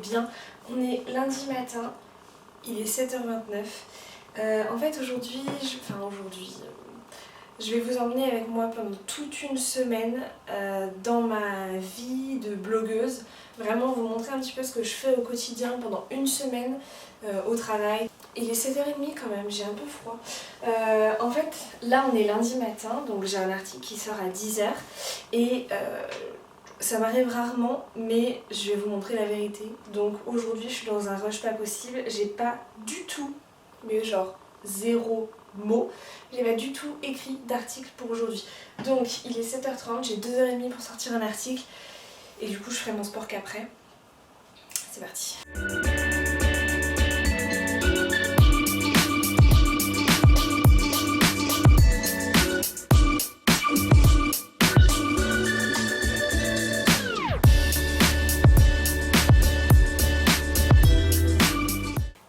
bien. On est lundi matin, il est 7h29. En fait aujourd'hui, je vais vous emmener avec moi pendant toute une semaine dans ma vie de blogueuse. Vraiment vous montrer un petit peu ce que je fais au quotidien pendant une semaine au travail. Il est 7h30 quand même, j'ai un peu froid. En fait, là on est lundi matin, donc j'ai un article qui sort à 10h et ça m'arrive rarement, mais je vais vous montrer la vérité. Donc aujourd'hui je suis dans un rush pas possible, j'ai pas du tout, mais genre zéro mot, j'ai pas du tout écrit d'article pour aujourd'hui. Donc il est 7h30, j'ai 2h30 pour sortir un article et du coup je ferai mon sport qu'après. C'est parti.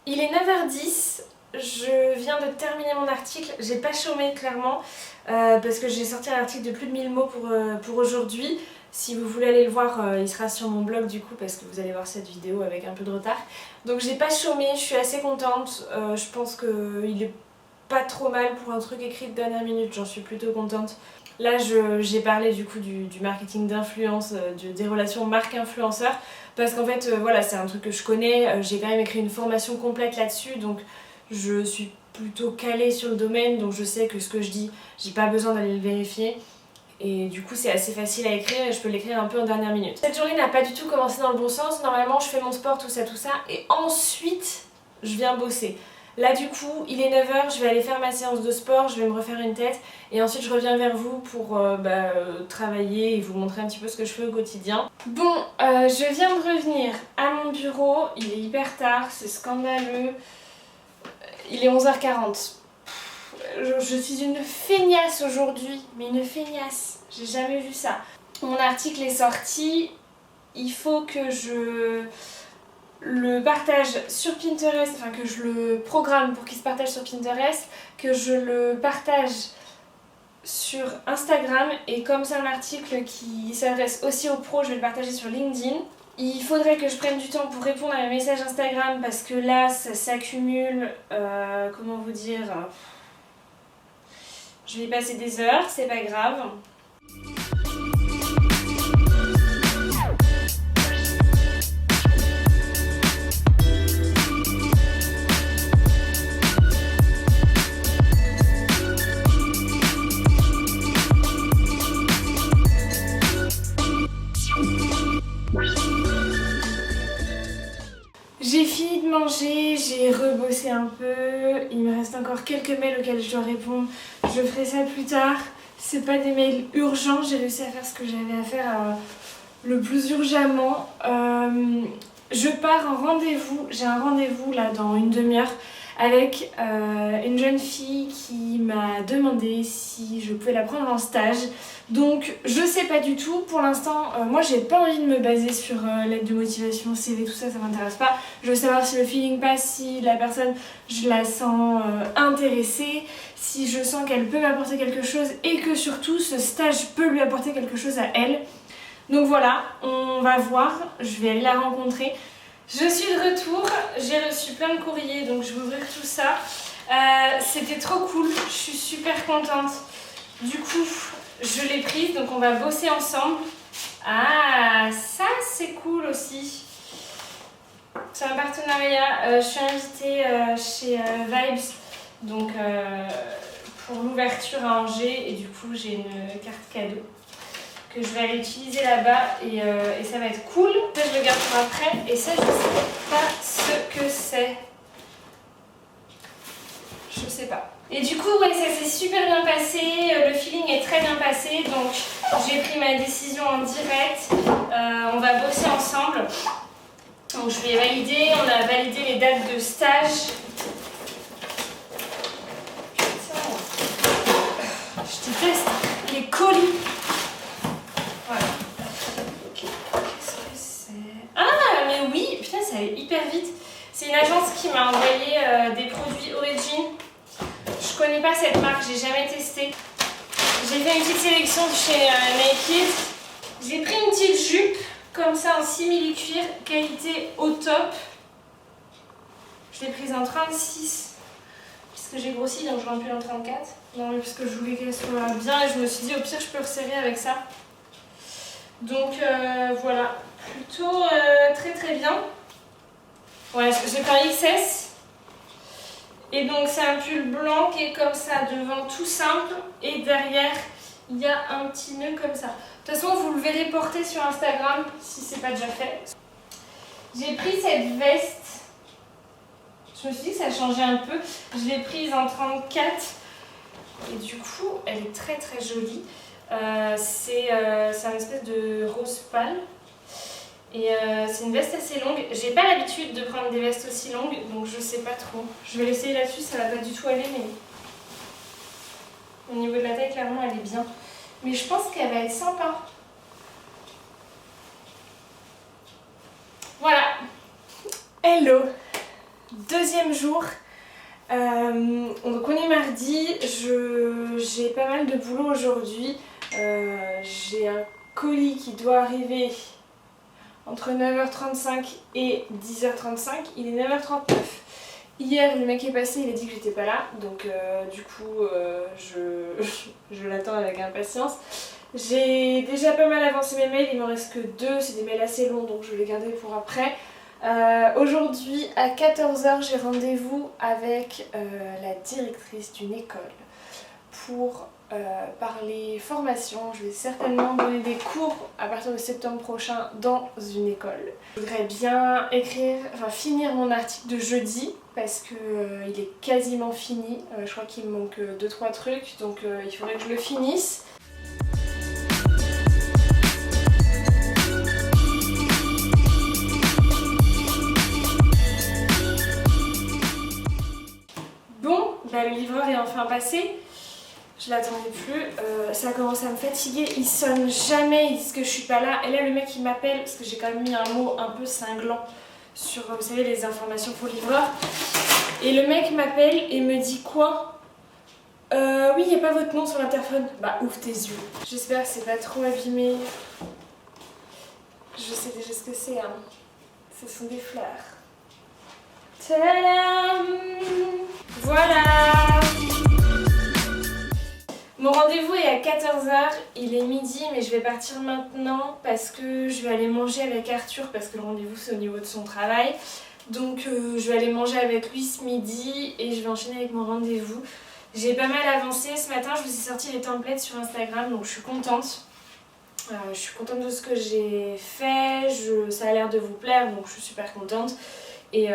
Il est 9h10, je viens de terminer mon article, j'ai pas chômé clairement parce que j'ai sorti un article de plus de 1000 mots pour aujourd'hui. Si vous voulez aller le voir, il sera sur mon blog du coup parce que vous allez voir cette vidéo avec un peu de retard. Donc j'ai pas chômé, je suis assez contente, je pense qu'il est pas trop mal pour un truc écrit de dernière minute, j'en suis plutôt contente. Là j'ai parlé du coup du marketing d'influence, des relations marque-influenceur parce qu'en fait voilà, c'est un truc que je connais, j'ai quand même écrit une formation complète là-dessus, donc je suis plutôt calée sur le domaine, donc je sais que ce que je dis, j'ai pas besoin d'aller le vérifier. Et du coup c'est assez facile à écrire et je peux l'écrire un peu en dernière minute. Cette journée n'a pas du tout commencé dans le bon sens, normalement je fais mon sport, tout ça et ensuite je viens bosser. Là du coup il est 9h, je vais aller faire ma séance de sport, je vais me refaire une tête et ensuite je reviens vers vous pour travailler et vous montrer un petit peu ce que je fais au quotidien. Bon, je viens de revenir à mon bureau, il est hyper tard, c'est scandaleux, il est 11h40. Je suis une feignasse aujourd'hui, mais une feignasse, j'ai jamais vu ça. Mon article est sorti, il faut que je le partage sur Pinterest, enfin que je le programme pour qu'il se partage sur Pinterest, que je le partage sur Instagram et comme c'est un article qui s'adresse aussi aux pros, je vais le partager sur LinkedIn. Il faudrait que je prenne du temps pour répondre à mes messages Instagram parce que là ça s'accumule, comment vous dire... Je vais y passer des heures, c'est pas grave. J'ai fini de manger, j'ai rebossé un peu, il me reste encore quelques mails auxquels je dois répondre, je ferai ça plus tard. C'est pas des mails urgents, j'ai réussi à faire ce que j'avais à faire le plus urgemment. Je pars en rendez-vous, j'ai un rendez-vous là dans une demi-heure avec une jeune fille qui m'a demandé si je pouvais la prendre en stage. Donc je sais pas du tout, pour l'instant moi j'ai pas envie de me baser sur l'aide de motivation, CV, tout ça, ça m'intéresse pas. Je veux savoir si le feeling passe, si la personne je la sens intéressée, si je sens qu'elle peut m'apporter quelque chose et que surtout ce stage peut lui apporter quelque chose à elle. Donc voilà, on va voir, je vais aller la rencontrer. Je suis de retour, j'ai reçu plein de courriers donc je vais ouvrir tout ça. C'était trop cool, je suis super contente. Du coup, je l'ai prise donc on va bosser ensemble. Ah, ça c'est cool aussi. C'est un partenariat, je suis invitée chez Vibes donc pour l'ouverture à Angers et du coup j'ai une carte cadeau que je vais aller utiliser là-bas et ça va être cool. Ça je le garde pour après et ça je sais pas ce que c'est. Je sais pas. Et du coup ouais, ça s'est super bien passé, le feeling est très bien passé donc j'ai pris ma décision en direct. On va bosser ensemble. Donc je vais valider, on a validé les dates de stage. Putain, je déteste les colis. Voilà. Qu'est-ce que c'est? Ah, mais oui, putain, ça allait hyper vite. C'est une agence qui m'a envoyé des produits Origin. Je connais pas cette marque, j'ai jamais testé. J'ai fait une petite sélection de chez Naked. J'ai pris une petite jupe comme ça en simili-cuir, qualité au top. Je l'ai prise en 36 puisque j'ai grossi, donc je remplis en 34. Non mais parce que je voulais qu'elle soit bien et je me suis dit au pire je peux resserrer avec ça. Donc voilà, plutôt très très bien. Ouais, j'ai pris un XS. Et donc c'est un pull blanc qui est comme ça, devant tout simple. Et derrière, il y a un petit nœud comme ça. De toute façon, vous le verrez porter sur Instagram si c'est pas déjà fait. J'ai pris cette veste. Je me suis dit que ça changeait un peu. Je l'ai prise en 34. Et du coup, elle est très très jolie. C'est un espèce de rose pâle. Et c'est une veste assez longue. J'ai pas l'habitude de prendre des vestes aussi longues, donc je sais pas trop. Je vais l'essayer là-dessus, ça va pas du tout aller, mais au niveau de la taille, clairement, elle est bien. Mais je pense qu'elle va être sympa. Voilà. Hello. Deuxième jour. Donc on est mardi. J'ai pas mal de boulot aujourd'hui. J'ai un colis qui doit arriver entre 9h35 et 10h35, il est 9h39. Hier, le mec est passé, il a dit que j'étais pas là, donc du coup, je l'attends avec impatience. J'ai déjà pas mal avancé mes mails, il m'en reste que 2, c'est des mails assez longs, donc je vais les garder pour après. Aujourd'hui, à 14h, j'ai rendez-vous avec la directrice d'une école pour parler formation. Je vais certainement donner des cours à partir de septembre prochain dans une école. Je voudrais bien finir mon article de jeudi parce que il est quasiment fini. Je crois qu'il me manque 2-3 trucs, donc il faudrait que je le finisse. Bon, bah, le livreur est enfin passé. Je l'attendais plus, ça commence à me fatiguer, ils sonnent jamais, ils disent que je suis pas là. Et là le mec il m'appelle, parce que j'ai quand même mis un mot un peu cinglant sur, vous savez, les informations pour livreur. Et le mec m'appelle et me dit quoi? Oui, il n'y a pas votre nom sur l'interphone. Bah ouvre tes yeux. J'espère que c'est pas trop abîmé. Je sais déjà ce que c'est, hein. Ce sont des fleurs. Tadam! Voilà! Mon rendez-vous est à 14h, il est midi, mais je vais partir maintenant parce que je vais aller manger avec Arthur parce que le rendez-vous c'est au niveau de son travail. Donc je vais aller manger avec lui ce midi et je vais enchaîner avec mon rendez-vous. J'ai pas mal avancé, ce matin je vous ai sorti les templates sur Instagram, donc je suis contente. Je suis contente de ce que j'ai fait, ça a l'air de vous plaire, donc je suis super contente. Et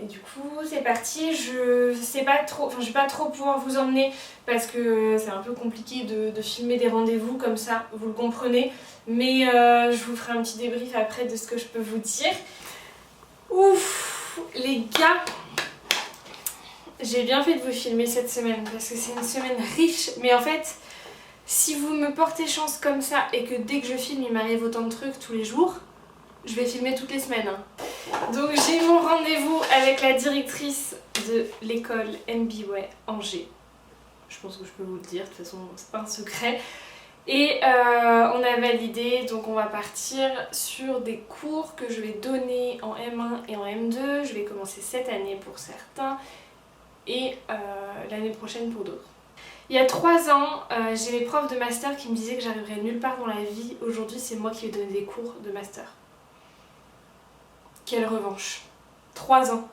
du coup c'est parti, je vais pas trop pouvoir vous emmener parce que c'est un peu compliqué de filmer des rendez-vous comme ça, vous le comprenez. Mais je vous ferai un petit débrief après de ce que je peux vous dire. Ouf, les gars, j'ai bien fait de vous filmer cette semaine parce que c'est une semaine riche. Mais en fait, si vous me portez chance comme ça et que dès que je filme il m'arrive autant de trucs tous les jours, je vais filmer toutes les semaines, hein. Donc j'ai mon rendez-vous avec la directrice de l'école MBWay Angers. Je pense que je peux vous le dire, de toute façon c'est pas un secret. Et on a validé, donc on va partir sur des cours que je vais donner en M1 et en M2. Je vais commencer cette année pour certains et l'année prochaine pour d'autres. Il y a 3 ans, j'ai mes profs de master qui me disaient que j'arriverais nulle part dans la vie. Aujourd'hui c'est moi qui vais donner des cours de master. Quelle revanche. 3 ans.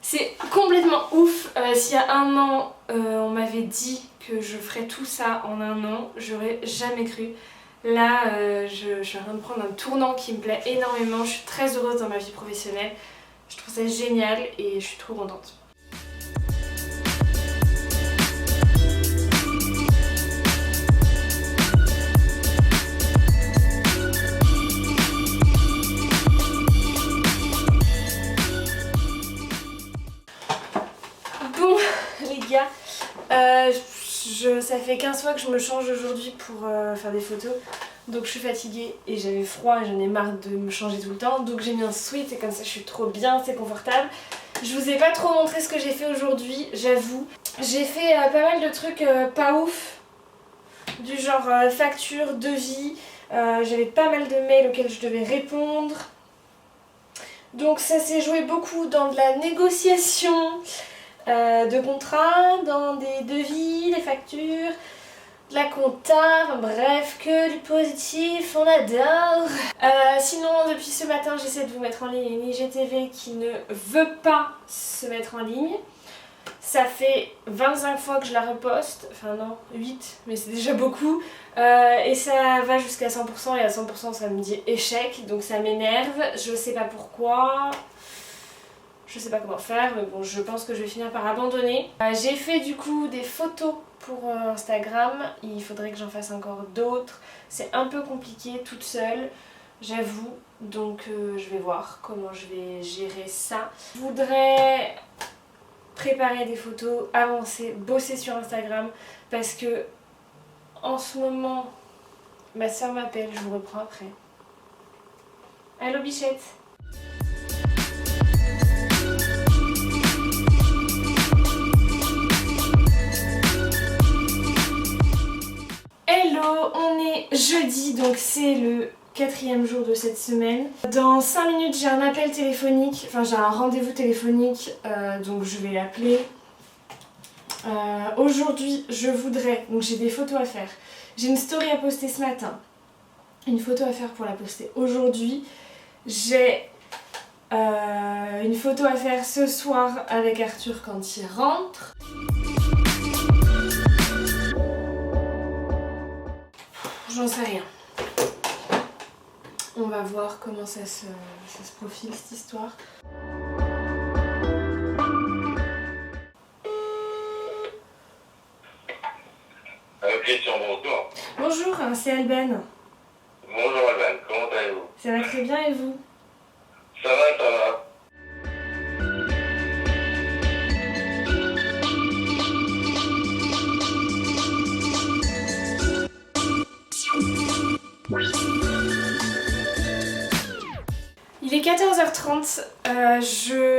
C'est complètement ouf. S'il y a 1 an, on m'avait dit que je ferais tout ça en 1 an, j'aurais jamais cru. Là, je suis en train de prendre un tournant qui me plaît énormément. Je suis très heureuse dans ma vie professionnelle. Je trouve ça génial et je suis trop contente. Ça fait 15 fois que je me change aujourd'hui pour faire des photos, donc je suis fatiguée et j'avais froid et j'en ai marre de me changer tout le temps, donc j'ai mis un sweat et comme ça je suis trop bien, c'est confortable. Je vous ai pas trop montré ce que j'ai fait aujourd'hui, j'avoue. J'ai fait pas mal de trucs pas ouf, du genre facture, devis, J'avais pas mal de mails auxquels je devais répondre. Donc ça s'est joué beaucoup dans de la négociation de contrats, dans des devis, des factures, de la compta, enfin bref, que du positif, on adore. Sinon, depuis ce matin, j'essaie de vous mettre en ligne une IGTV qui ne veut pas se mettre en ligne. Ça fait 25 fois que je la reposte, enfin non, 8, mais c'est déjà beaucoup. Et ça va jusqu'à 100% et à 100% ça me dit échec, donc ça m'énerve. Je sais pas pourquoi, je sais pas comment faire, mais bon, je pense que je vais finir par abandonner. J'ai fait du coup des photos pour Instagram, il faudrait que j'en fasse encore d'autres. C'est un peu compliqué toute seule, j'avoue, donc je vais voir comment je vais gérer ça. Je voudrais préparer des photos, avancer, bosser sur Instagram parce que en ce moment ma soeur m'appelle, je vous reprends après. Allô Bichette. Hello, on est jeudi donc c'est le 4e jour de cette semaine. Dans 5 minutes j'ai un appel téléphonique, enfin j'ai un rendez-vous téléphonique, donc je vais l'appeler. Aujourd'hui je voudrais, donc j'ai des photos à faire. J'ai une story à poster ce matin, une photo à faire pour la poster aujourd'hui. J'ai une photo à faire ce soir avec Arthur quand il rentre. J'en sais rien. On va voir comment ça se profile cette histoire. Christian, bonjour. Bonjour, c'est Alben. Bonjour Alban, comment allez-vous? Ça va très bien et vous? Ça va, ça va. Il est 14h30,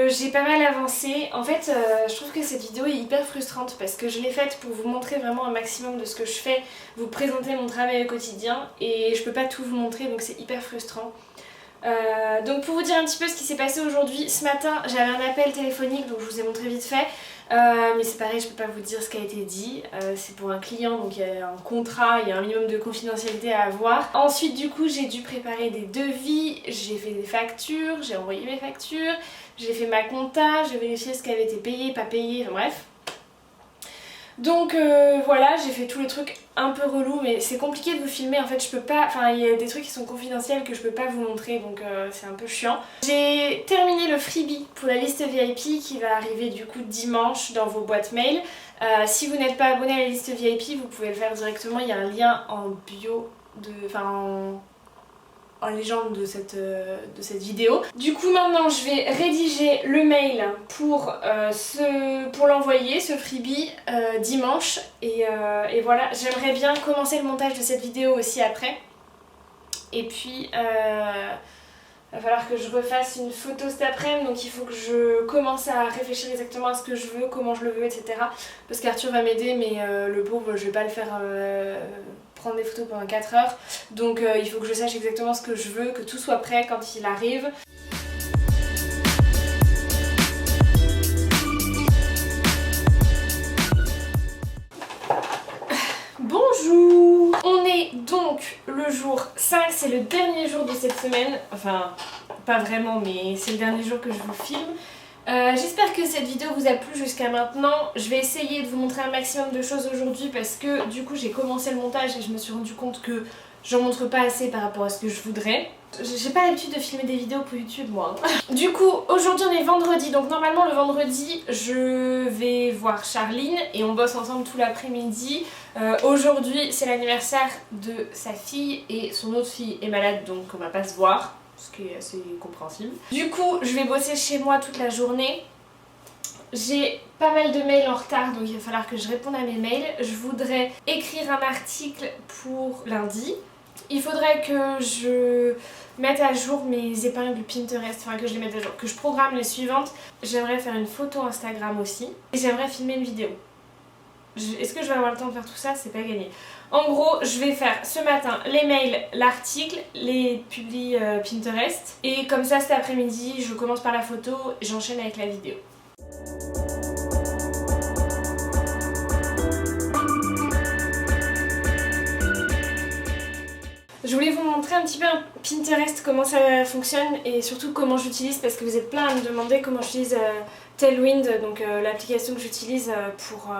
j'ai pas mal avancé. En fait, je trouve que cette vidéo est hyper frustrante parce que je l'ai faite pour vous montrer vraiment un maximum de ce que je fais, vous présenter mon travail au quotidien et je peux pas tout vous montrer donc c'est hyper frustrant. Donc pour vous dire un petit peu ce qui s'est passé aujourd'hui, ce matin j'avais un appel téléphonique donc je vous ai montré vite fait. Mais c'est pareil, je peux pas vous dire ce qui a été dit, c'est pour un client donc il y a un contrat, il y a un minimum de confidentialité à avoir. Ensuite du coup j'ai dû préparer des devis, j'ai fait des factures, j'ai envoyé mes factures, j'ai fait ma compta, j'ai vérifié ce qui avait été payé, pas payé, enfin bref. Donc voilà, j'ai fait tous les trucs un peu relous mais c'est compliqué de vous filmer en fait, je peux pas, enfin il y a des trucs qui sont confidentiels que je peux pas vous montrer donc c'est un peu chiant. J'ai terminé le freebie pour la liste VIP qui va arriver du coup dimanche dans vos boîtes mail. Si vous n'êtes pas abonné à la liste VIP vous pouvez le faire directement, il y a un lien en bio, en légende de cette vidéo. Du coup maintenant je vais rédiger le mail pour l'envoyer, ce freebie, dimanche et voilà, j'aimerais bien commencer le montage de cette vidéo aussi après et puis va falloir que je refasse une photo cet après-midi donc il faut que je commence à réfléchir exactement à ce que je veux, comment je le veux, etc. Parce qu'Arthur va m'aider mais le pauvre je vais pas le faire prendre des photos pendant 4 heures donc il faut que je sache exactement ce que je veux, que tout soit prêt quand il arrive. Bonjour! On est donc le jour 5, c'est le dernier jour de cette semaine, enfin pas vraiment mais c'est le dernier jour que je vous filme. J'espère que cette vidéo vous a plu jusqu'à maintenant. Je vais essayer de vous montrer un maximum de choses aujourd'hui parce que du coup j'ai commencé le montage et je me suis rendu compte que j'en montre pas assez par rapport à ce que je voudrais. J'ai pas l'habitude de filmer des vidéos pour YouTube moi. Du coup aujourd'hui on est vendredi donc normalement le vendredi je vais voir Charline et on bosse ensemble tout l'après-midi. Aujourd'hui c'est l'anniversaire de sa fille et son autre fille est malade donc on va pas se voir. Ce qui est assez compréhensible. Du coup, je vais bosser chez moi toute la journée. J'ai pas mal de mails en retard, donc il va falloir que je réponde à mes mails. Je voudrais écrire un article pour lundi. Il faudrait que je mette à jour mes épingles Pinterest, enfin que je les mette à jour, que je programme les suivantes. J'aimerais faire une photo Instagram aussi. Et j'aimerais filmer une vidéo. est-ce que je vais avoir le temps de faire tout ça? C'est pas gagné. En gros, je vais faire ce matin les mails, l'article, les publis Pinterest. Et comme ça, cet après-midi, je commence par la photo, j'enchaîne avec la vidéo. Je voulais vous montrer un petit peu Pinterest, comment ça fonctionne et surtout comment j'utilise, parce que vous êtes plein à me demander comment j'utilise Tailwind, donc l'application que j'utilise pour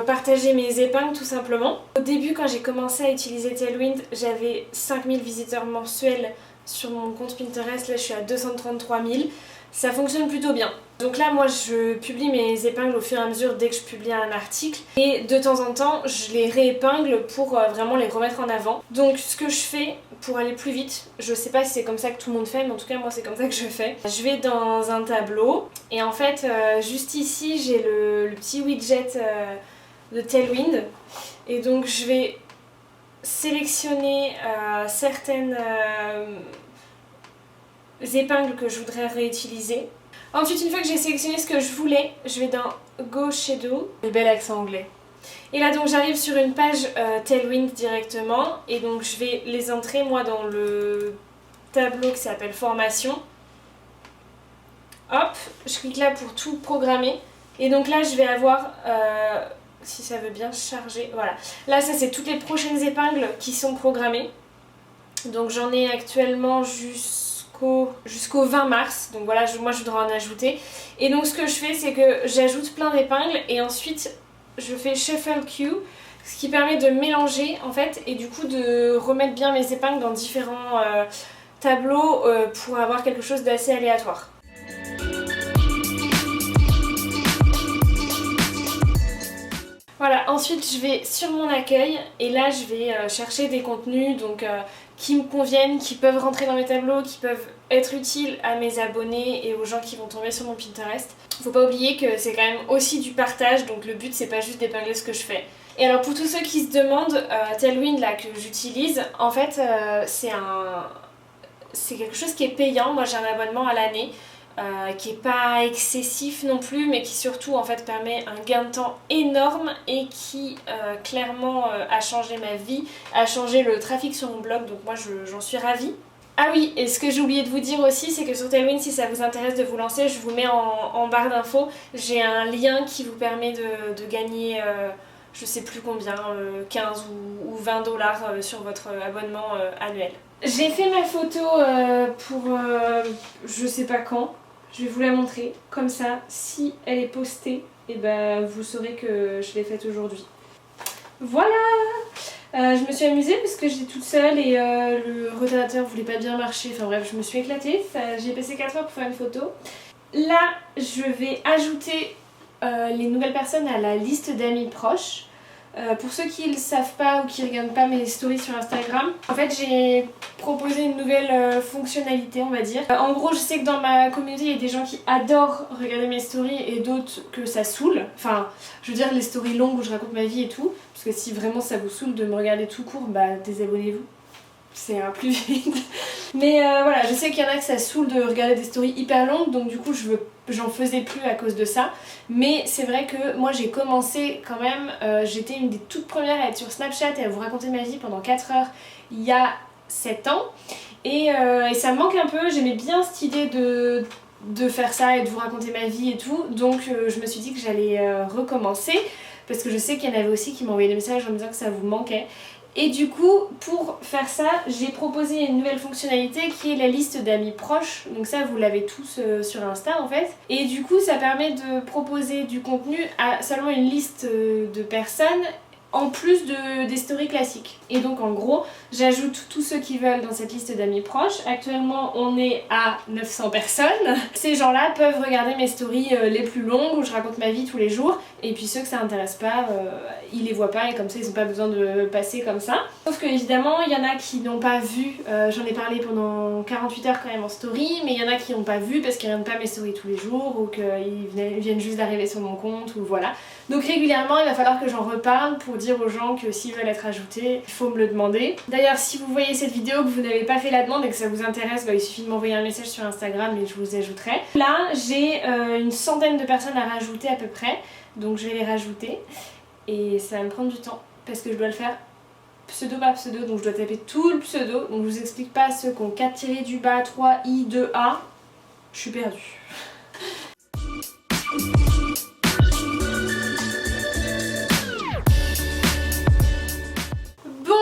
partager mes épingles tout simplement. Au début, quand j'ai commencé à utiliser Tailwind, j'avais 5000 visiteurs mensuels sur mon compte Pinterest. Là, je suis à 233 000. Ça fonctionne plutôt bien. Donc là, moi, je publie mes épingles au fur et à mesure dès que je publie un article. Et de temps en temps, je les réépingle pour vraiment les remettre en avant. Donc ce que je fais pour aller plus vite, je sais pas si c'est comme ça que tout le monde fait, mais en tout cas, moi, c'est comme ça que je fais. Je vais dans un tableau et en fait, juste ici, j'ai le petit widget de Tailwind. Et donc, je vais sélectionner certaines épingles que je voudrais réutiliser. Ensuite, une fois que j'ai sélectionné ce que je voulais, je vais dans Go Shadow, le bel accent anglais. Et là donc j'arrive sur une page Tailwind directement et donc je vais les entrer moi dans le tableau qui s'appelle Formation. Hop, je clique là pour tout programmer et donc là je vais avoir, si ça veut bien charger, voilà. Là ça c'est toutes les prochaines épingles qui sont programmées. Donc j'en ai actuellement jusqu'au 20 mars, donc voilà, moi je voudrais en ajouter. Et donc ce que je fais, c'est que j'ajoute plein d'épingles et ensuite je fais Shuffle Queue, ce qui permet de mélanger en fait et du coup de remettre bien mes épingles dans différents tableaux pour avoir quelque chose d'assez aléatoire. Voilà, ensuite je vais sur mon accueil et là je vais chercher des contenus donc, qui me conviennent, qui peuvent rentrer dans mes tableaux, qui peuvent être utiles à mes abonnés et aux gens qui vont tomber sur mon Pinterest. Faut pas oublier que c'est quand même aussi du partage, donc le but c'est pas juste d'épingler ce que je fais. Et alors pour tous ceux qui se demandent, Tailwind là que j'utilise, en fait c'est quelque chose qui est payant. Moi j'ai un abonnement à l'année. Qui est pas excessif non plus mais qui surtout en fait permet un gain de temps énorme et qui clairement a changé ma vie, a changé le trafic sur mon blog, donc moi j'en suis ravie. Ah oui, et ce que j'ai oublié de vous dire aussi, c'est que sur Tailwind, si ça vous intéresse de vous lancer, je vous mets en barre d'infos, j'ai un lien qui vous permet de gagner je sais plus combien, 15 ou 20 $ sur votre abonnement annuel. J'ai fait ma photo pour je sais pas quand. Je vais vous la montrer, comme ça, si elle est postée, et ben vous saurez que je l'ai faite aujourd'hui. Voilà, je me suis amusée parce que j'étais toute seule et le rotateur voulait pas bien marcher, enfin bref, je me suis éclatée. J'ai passé 4 heures pour faire une photo. Là, je vais ajouter les nouvelles personnes à la liste d'amis proches. Pour ceux qui ne le savent pas ou qui ne regardent pas mes stories sur Instagram, en fait j'ai proposé une nouvelle fonctionnalité on va dire. En gros je sais que dans ma communauté il y a des gens qui adorent regarder mes stories et d'autres que ça saoule. Enfin je veux dire les stories longues où je raconte ma vie et tout. Parce que si vraiment ça vous saoule de me regarder tout court, bah désabonnez-vous. C'est un plus vite. Mais voilà, je sais qu'il y en a que ça saoule de regarder des stories hyper longues, donc du coup j'en faisais plus à cause de ça. Mais c'est vrai que moi j'ai commencé quand même, j'étais une des toutes premières à être sur Snapchat et à vous raconter ma vie pendant 4 heures il y a 7 ans. Et ça me manque un peu, j'aimais bien cette idée de faire ça et de vous raconter ma vie et tout. Donc je me suis dit que j'allais recommencer, parce que je sais qu'il y en avait aussi qui m'envoyaient des messages en me disant que ça vous manquait. Et du coup, pour faire ça, j'ai proposé une nouvelle fonctionnalité qui est la liste d'amis proches. Donc ça, vous l'avez tous sur Insta en fait. Et du coup, ça permet de proposer du contenu à seulement une liste de personnes en plus des stories classiques. Et donc en gros, j'ajoute tous ceux qui veulent dans cette liste d'amis proches. Actuellement, on est à 900 personnes. Ces gens-là peuvent regarder mes stories les plus longues où je raconte ma vie tous les jours. Et puis ceux que ça intéresse pas, ils les voient pas et comme ça, ils n'ont pas besoin de passer comme ça. Sauf que évidemment, il y en a qui n'ont pas vu, j'en ai parlé pendant 48 heures quand même en story, mais il y en a qui n'ont pas vu parce qu'ils regardent pas mes stories tous les jours ou qu'ils viennent juste d'arriver sur mon compte ou voilà. Donc régulièrement il va falloir que j'en reparle pour dire aux gens que s'ils veulent être ajoutés, il faut me le demander. D'ailleurs si vous voyez cette vidéo, que vous n'avez pas fait la demande et que ça vous intéresse, il suffit de m'envoyer un message sur Instagram et je vous ajouterai. Là j'ai une centaine de personnes à rajouter à peu près, donc je vais les rajouter et ça va me prendre du temps parce que je dois le faire pseudo par pseudo, donc je dois taper tout le pseudo, donc je vous explique pas ceux qui ont 4-, 3i, 2a, je suis perdue. Bon,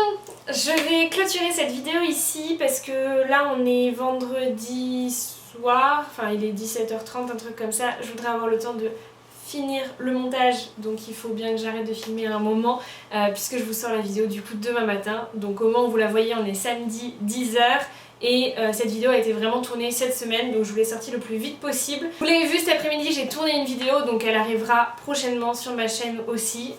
je vais clôturer cette vidéo ici parce que là on est vendredi soir, enfin il est 17h30, un truc comme ça, je voudrais avoir le temps de finir le montage, donc il faut bien que j'arrête de filmer à un moment puisque je vous sors la vidéo du coup demain matin. Donc au moment où vous la voyez, on est samedi 10h et cette vidéo a été vraiment tournée cette semaine, donc je vous l'ai sortie le plus vite possible. Vous l'avez vu cet après-midi, j'ai tourné une vidéo, donc elle arrivera prochainement sur ma chaîne aussi.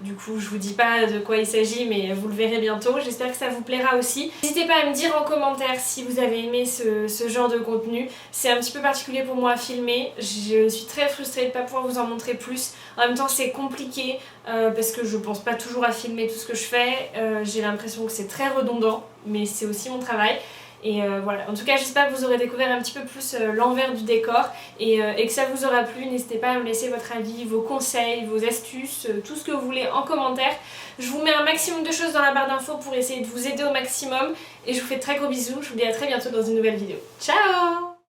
Du coup je vous dis pas de quoi il s'agit, mais vous le verrez bientôt. J'espère que ça vous plaira aussi. N'hésitez pas à me dire en commentaire si vous avez aimé ce genre de contenu. C'est un petit peu particulier pour moi à filmer, je suis très frustrée de ne pas pouvoir vous en montrer plus. En même temps c'est compliqué parce que je pense pas toujours à filmer tout ce que je fais. J'ai l'impression que c'est très redondant, mais c'est aussi mon travail. Et voilà, en tout cas j'espère que vous aurez découvert un petit peu plus l'envers du décor et que ça vous aura plu. N'hésitez pas à me laisser votre avis, vos conseils, vos astuces, tout ce que vous voulez en commentaire. Je vous mets un maximum de choses dans la barre d'infos pour essayer de vous aider au maximum et je vous fais de très gros bisous. Je vous dis à très bientôt dans une nouvelle vidéo. Ciao!